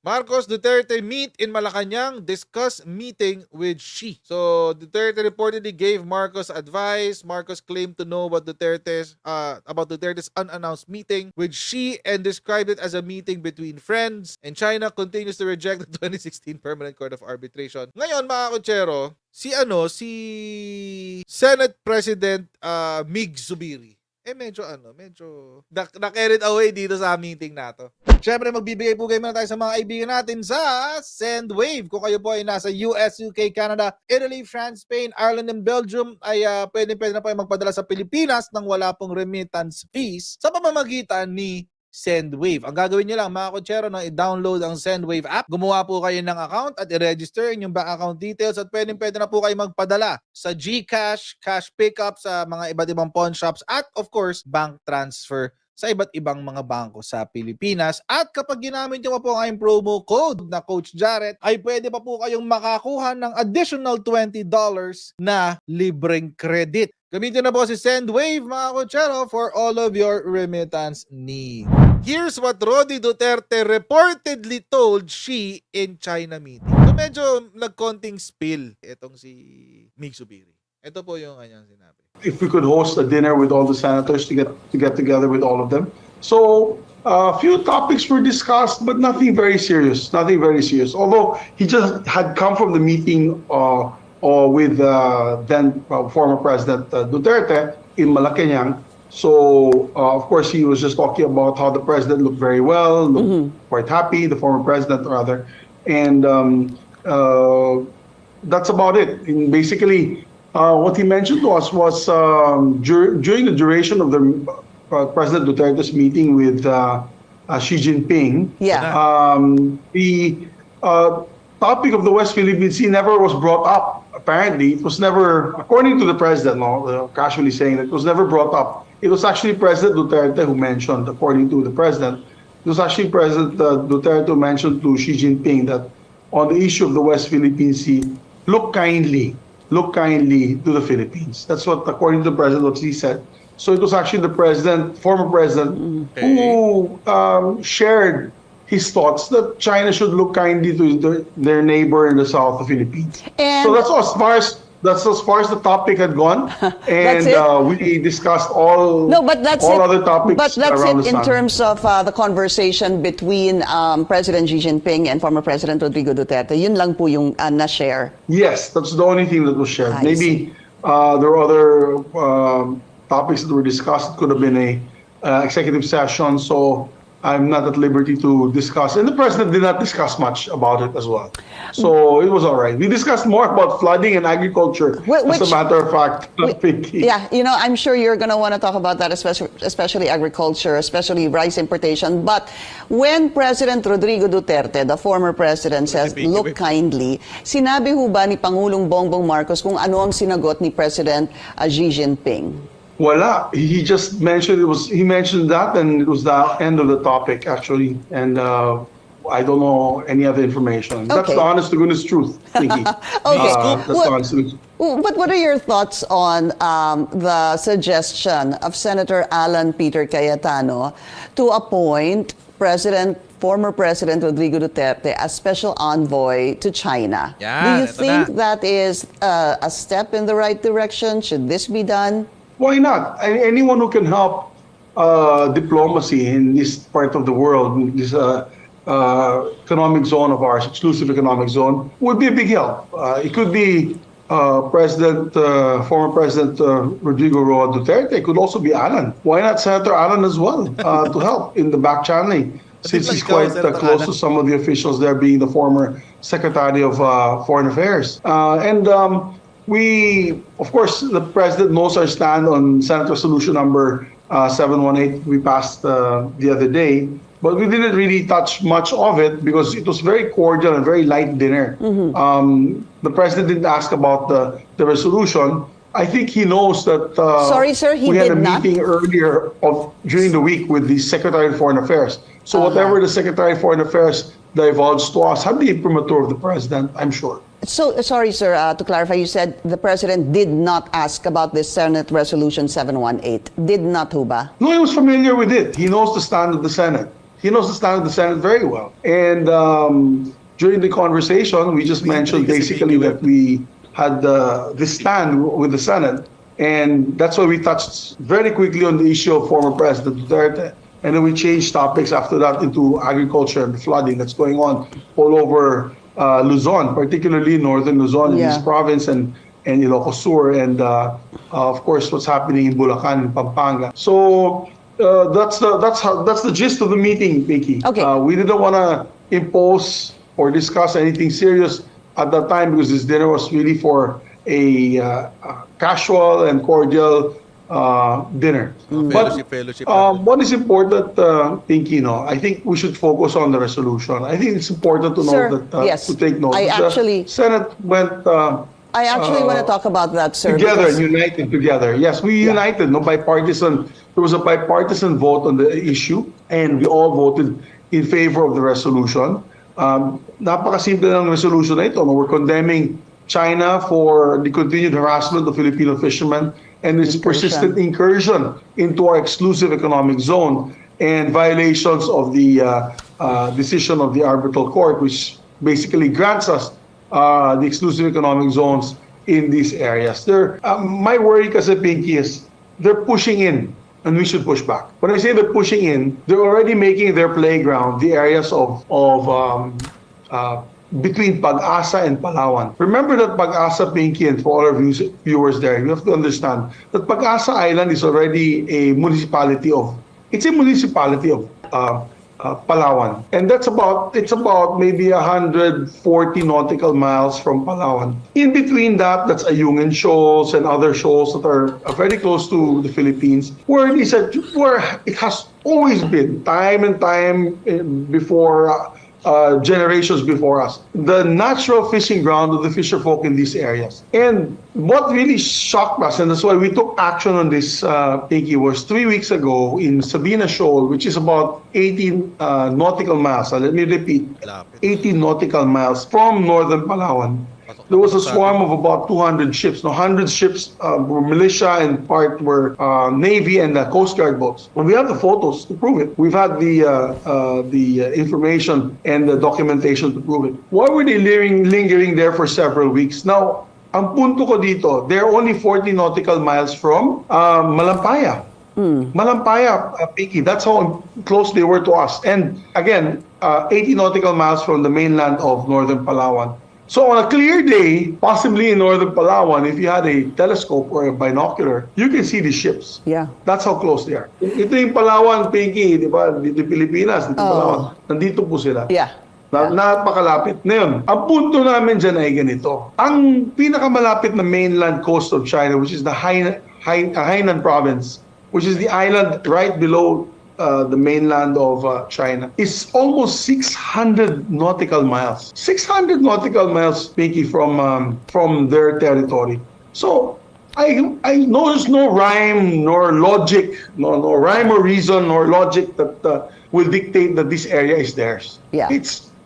Marcos Duterte meet in Malacanang, discuss meeting with Xi. So Duterte reportedly gave Marcos advice. Marcos claimed to know about Duterte's unannounced meeting with Xi and described it as a meeting between friends. And China continues to reject the 2016 Permanent Court of Arbitration. Ngayon mga kutsero, si Senate President Mig Zubiri. Medyo na-carried away dito sa meeting na to. Siyempre, magbibigay po kayo muna tayo sa mga kaibigan natin sa SendWave. Kung kayo po ay nasa US, UK, Canada, Italy, France, Spain, Ireland, and Belgium, ay pwede na po kayo magpadala sa Pilipinas nang wala pong remittance fees sa pamamagitan ni SendWave. Ang gagawin nyo lang mga kutsero na i-download ang SendWave app, gumawa po kayo ng account at i-register yung bank account details at pwede na po kayo magpadala sa GCash, cash pickup sa mga iba't ibang pawn shops at of course bank transfer sa iba't ibang mga bangko sa Pilipinas. At kapag ginamit nyo pa po ang promo code na Coach Jarret, ay pwede pa po kayong makakuha ng additional $20 na libreng credit. Gamitin na po si SendWave mga kutsero for all of your remittance needs. Here's what Rodi Duterte reportedly told Xi in China meeting. So medyo nagkonting spill itong si Mig Zubiri. Ito po yung kanyang sinabi. If we could host a dinner with all the senators to get together with all of them. So a few topics were discussed, but nothing very serious. Nothing very serious. Although he just had come from the meeting with then former President Duterte in Malacanang. So, of course, he was just talking about how the president looked very well, looked quite happy, the former president rather. And that's about it. And basically, what he mentioned to us was during the duration of the President Duterte's meeting with Xi Jinping, the topic of the West Philippine Sea never was brought up. Apparently, it was never, according to the president, casually saying that it was never brought up. It was actually President Duterte who mentioned, according to the president, it was actually President Duterte who mentioned to Xi Jinping that on the issue of the West Philippine Sea, look kindly to the Philippines. That's what, according to the president, what he said. So it was actually the president, former president, who shared his thoughts that China should look kindly to their neighbor in the south of the Philippines. And so that's as far as the topic had gone, and we discussed all other topics. But that's it in terms of the conversation between President Xi Jinping and former President Rodrigo Duterte. Yun lang po yung na-share. Yes, that's the only thing that was shared. Maybe there were other topics that were discussed. It could have been a executive session. So I'm not at liberty to discuss, and the president did not discuss much about it as well. So it was all right. We discussed more about flooding and agriculture, as a matter of fact. Yeah, I'm sure you're going to want to talk about that, especially agriculture, especially rice importation. But when President Rodrigo Duterte, the former president, says, look kindly, sinabi ho ba ni Pangulong Bongbong Marcos kung ano ang sinagot ni President Xi Jinping? Wala. He just mentioned he mentioned that, and it was the end of the topic actually. And I don't know any other information. Okay. That's the honest to goodness truth, Nikki. That's the honest to goodness. But what are your thoughts on the suggestion of Senator Alan Peter Cayetano to appoint former President Rodrigo Duterte as special envoy to China? Do you think that is a step in the right direction? Should this be done? Why not? Anyone who can help diplomacy in this part of the world, this economic zone of ours, exclusive economic zone, would be a big help. It could be former President Rodrigo Roa Duterte. It could also be Alan. Why not Senator Alan as well to help in the back channeling, since he's quite close to some of the officials there, being the former Secretary of Foreign Affairs. We, of course, the president knows our stand on Senate Resolution number 718 we passed the other day, but we didn't really touch much of it because it was very cordial and very light dinner. The president didn't ask about the resolution. I think he knows that Sorry, sir, he we had a did not? meeting earlier during the week with the Secretary of Foreign Affairs. So whatever the Secretary of Foreign Affairs divulged to us had the imprimatur of the president, I'm sure. So, sorry, sir, to clarify, you said the president did not ask about this Senate Resolution 718. Did not, ho ba? No, he was familiar with it. He knows the stand of the Senate. He knows the stand of the Senate very well. And during the conversation, we just mentioned basically that we had this stand with the Senate. And that's why we touched very quickly on the issue of former President Duterte. And then we changed topics after that into agriculture and the flooding that's going on all over Luzon, particularly northern Luzon, in this province, and Ilocos Sur, and of course what's happening in Bulacan and Pampanga. So that's the gist of the meeting, Pinky. Okay. We didn't want to impose or discuss anything serious at that time because this dinner was really for a casual and cordial dinner. Fellowship. What is important, Pinky, I think we should focus on the resolution. I think it's important to Sir, note that yes. to take note. I actually- Senate went I actually want to talk about that, sir. together, because- united together. Yes, we united. Bipartisan. There was a bipartisan vote on the issue, and we all voted in favor of the resolution. Napakasimple ng resolution na ito. We're condemning China for the continued harassment of Filipino fishermen and its persistent incursion into our exclusive economic zone and violations of the decision of the arbitral court, which basically grants us the exclusive economic zones in these areas. My worry kasi, Pinky, is they're pushing in, and we should push back. When I say they're pushing in, they're already making their playground the areas of between Pag-asa and Palawan. Remember that Pag-asa, Pinky, and for all our viewers there, you have to understand that Pag-asa Island is already a municipality of Palawan, and it's about maybe 140 nautical miles from Palawan. In between that's Ayungin shoals and other shoals that are very close to the Philippines, where it has always been time and time before. Generations before us, the natural fishing ground of the fisherfolk in these areas. And what really shocked us, and that's why we took action on this, Pinky, was 3 weeks ago in Sabina Shoal, which is about 18 nautical miles. Let me repeat, 18 nautical miles from northern Palawan. There was a swarm of about 200 ships. 100 ships were militia and part were Navy and Coast Guard boats. And we have the photos to prove it. We've had the information and the documentation to prove it. Why were they lingering there for several weeks? Now, ang punto ko dito, they're only 40 nautical miles from Malampaya. Malampaya, Pinky, that's how close they were to us. And again, 80 nautical miles from the mainland of northern Palawan. So on a clear day, possibly in northern Palawan, if you had a telescope or a binocular, you can see the ships. Yeah. That's how close they are. Ito yung Palawan, Pinky, di ba? Dito Pilipinas, dito Palawan. Nandito po sila. Yeah. Napakalapit. Ngayon, ang punto namin dyan ay ganito. Ang pinakamalapit na mainland coast of China, which is the Hainan province, which is the island right below the mainland of China, is almost 600 nautical miles. 600 nautical miles, Pinky, from their territory. So I know there's no rhyme nor logic, no rhyme or reason nor logic that will dictate that this area is theirs. Yeah.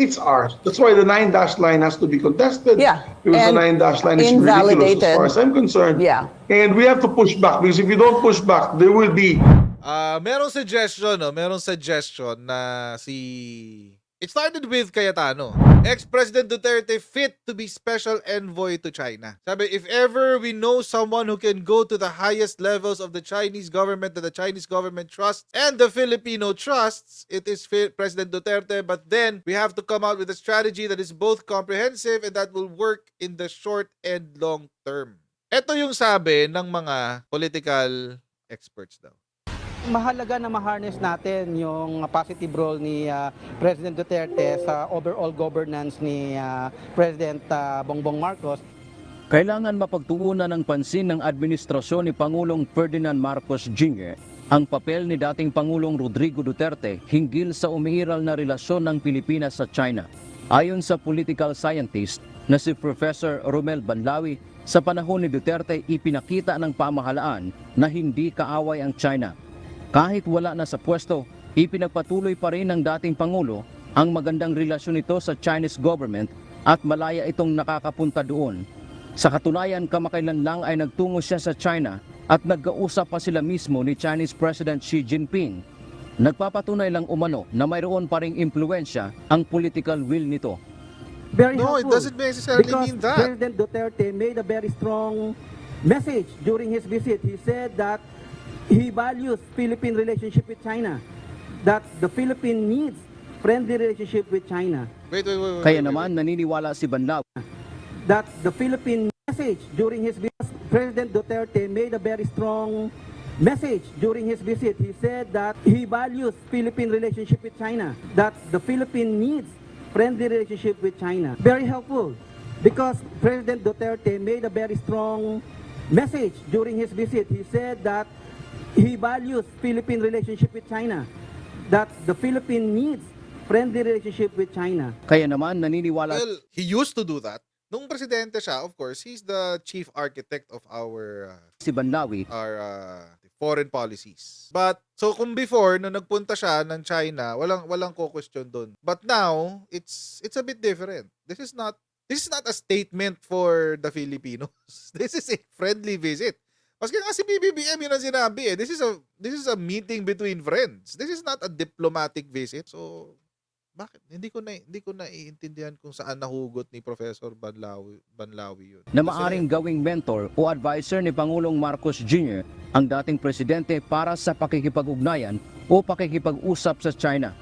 It's ours. That's why the 9-dash line has to be contested. Yeah. Because And the 9-dash line is ridiculous invalidated. as far as I'm concerned. Yeah. And we have to push back, because if you don't push back, there will be merong suggestion na it started with Cayetano. Ex-President Duterte fit to be special envoy to China. Sabi, if ever we know someone who can go to the highest levels of the Chinese government that the Chinese government trusts and the Filipino trusts, it is President Duterte. But then we have to come out with a strategy that is both comprehensive and that will work in the short and long term. Ito yung sabi ng mga political experts daw. Mahalaga na ma-harness natin yung positive role ni President Duterte sa overall governance ni President Bongbong Marcos. Kailangan mapagtuunan ng pansin ng administrasyon ni Pangulong Ferdinand Marcos Jr. ang papel ni dating Pangulong Rodrigo Duterte hinggil sa umiiral na relasyon ng Pilipinas sa China. Ayon sa political scientist na si Professor Romel Banlawi, sa panahon ni Duterte ipinakita ng pamahalaan na hindi kaaway ang China. Kahit wala na sa pwesto, ipinagpatuloy pa rin ng dating Pangulo ang magandang relasyon nito sa Chinese government at malaya itong nakakapunta doon. Sa katunayan, kamakailan lang ay nagtungo siya sa China at nagkausap pa sila mismo ni Chinese President Xi Jinping. Nagpapatunay lang umano na mayroon pa ring impluensya ang political will nito. Very No, it helpful. doesn't necessarily Because mean that. President Duterte made a very strong message during his visit. He said that he values Philippine relationship with China, that the Philippines needs friendly relationship with China, Wait. Kaya naman naniniwala si Banlaw that the Philippine message during his visit. President Duterte made a very strong message during his visit. He said that he values Philippine relationship with China, that the Philippines needs friendly relationship with China. Very helpful because President Duterte made a very strong message during his visit. He said that he values Philippine relationship with China, that the Philippines needs friendly relationship with China. Kaya naman naniniwala Well, he used to do that. Nung presidente siya, of course, he's the chief architect of our si Banlawi foreign policies. But so kung before nung nagpunta siya ng China, walang ko-question doon. But now, it's a bit different. This is not a statement for the Filipinos. This is a friendly visit. Maski nga si BBBM yun ang sinabi eh. This is a meeting between friends. This is not a diplomatic visit. So bakit? Hindi ko naiintindihan kung saan nahugot ni Professor Banlawi yun. na maaring gawing mentor o advisor ni Pangulong Marcos Jr. ang dating presidente para sa pakikipag-ugnayan o pakikipag-usap sa China.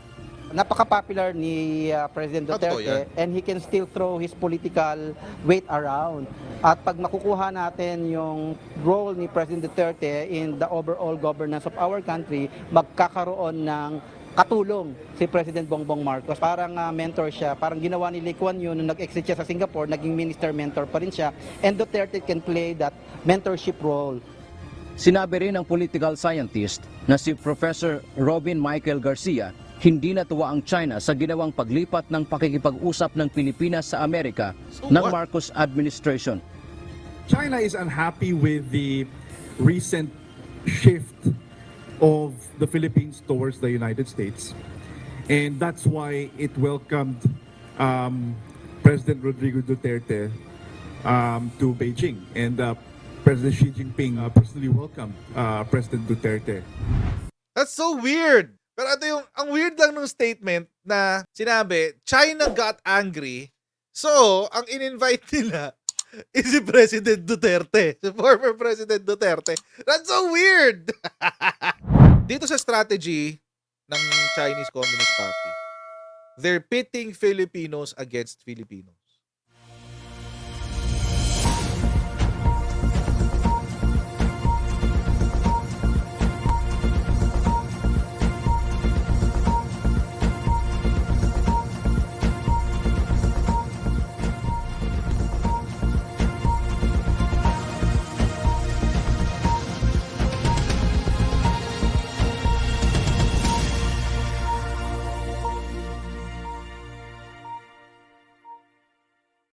Napaka-popular ni President Totoo Duterte yan. and he can still throw his political weight around. At pag makukuha natin yung role ni President Duterte in the overall governance of our country, magkakaroon ng katulong si President Bongbong Marcos. Parang mentor siya. Parang ginawa ni Lee Kuan Yew nung nag-exit siya sa Singapore, naging minister mentor pa rin siya. And Duterte can play that mentorship role. Sinabi rin ng political scientist na si Professor Robin Michael Garcia, hindi natuwa ang China sa ginawang paglipat ng pakikipag-usap ng Pilipinas sa Amerika ng what? Marcos administration. China is unhappy with the recent shift of the Philippines towards the United States. And that's why it welcomed President Rodrigo Duterte to Beijing. And President Xi Jinping personally welcomed President Duterte. That's so weird. Pero ito yung, ang weird lang ng statement na sinabi, China got angry, so ang in-invite nila is si President Duterte, si former President Duterte. That's so weird! Dito sa strategy ng Chinese Communist Party, they're pitting Filipinos against Filipinos.